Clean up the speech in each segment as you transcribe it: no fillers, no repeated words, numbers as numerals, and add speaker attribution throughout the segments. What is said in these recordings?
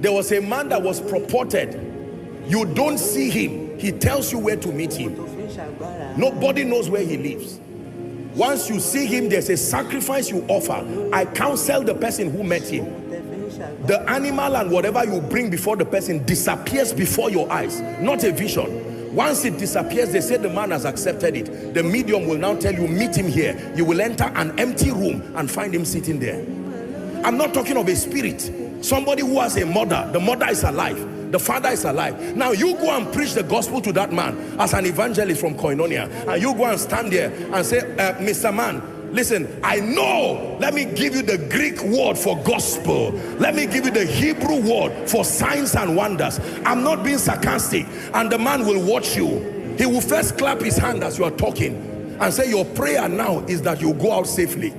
Speaker 1: There was a man that was purported. You don't see him. He tells you where to meet him. Nobody knows where he lives. Once you see him, there's a sacrifice you offer. I counsel the person who met him. The animal and whatever you bring before the person disappears before your eyes, not a vision. Once it disappears, they say the man has accepted it. The medium will now tell you, meet him here. You will enter an empty room and find him sitting there. I'm not talking of a spirit. Somebody who has a mother. The mother is alive. The father is alive. Now you go and preach the gospel to that man as an evangelist from Koinonia, and you go and stand there and say, Mr. Man, listen, I know. Let me give you the Greek word for gospel. Let me give you the Hebrew word for signs and wonders. I'm not being sarcastic. And the man will watch you. He will first clap his hand as you are talking and say, your prayer now is that you go out safely.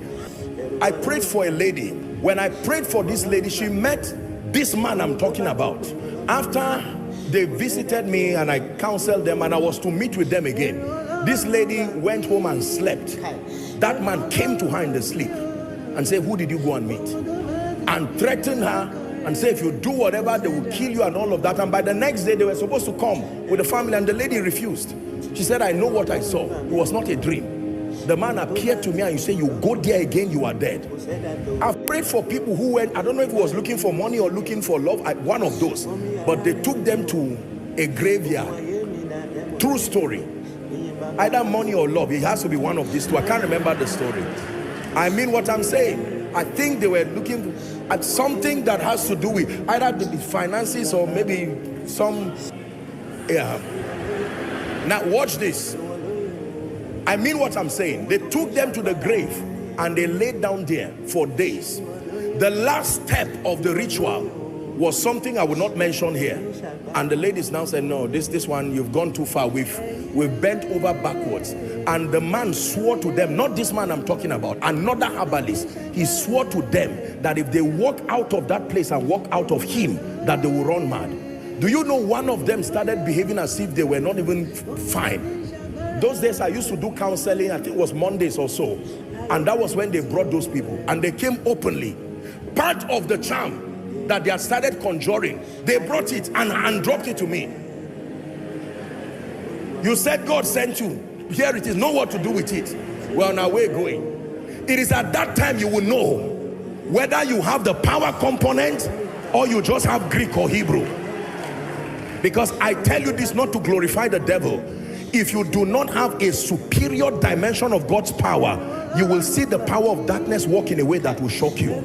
Speaker 1: I prayed for a lady. When I prayed for this lady, she met this man I'm talking about. After they visited me and I counseled them and I was to meet with them again, this lady went home and slept. That man came to her in the sleep and said, who did you go and meet? And threatened her and said, if you do whatever, they will kill you and all of that. And by the next day, they were supposed to come with the family, and the lady refused. She said, I know what I saw. It was not a dream. The man appeared to me and you say, you go there again, you are dead. I've prayed for people who went, I don't know if it was looking for money or looking for love, one of those, but they took them to a graveyard. True story. Either money or love. It has to be one of these two. I can't remember the story. I mean what I'm saying. I think they were looking at something that has to do with either the finances or maybe some, yeah. Now watch this. I mean what I'm saying. They took them to the grave and they laid down there for days. The last step of the ritual was something I will not mention here. And the ladies now said, no, this one, you've gone too far. We've bent over backwards. And the man swore to them, not this man I'm talking about, another herbalist. He swore to them that if they walk out of that place and walk out of him, that they will run mad. Do you know one of them started behaving as if they were not even fine? Those days I used to do counseling, I think it was Mondays or so. And that was when they brought those people. And they came openly. Part of the charm that they had started conjuring, they brought it and dropped it to me. You said God sent you. Here it is. Know what to do with it. We're on our way going. It is at that time you will know whether you have the power component or you just have Greek or Hebrew. Because I tell you this not to glorify the devil. If you do not have a superior dimension of God's power, you will see the power of darkness work in a way that will shock you.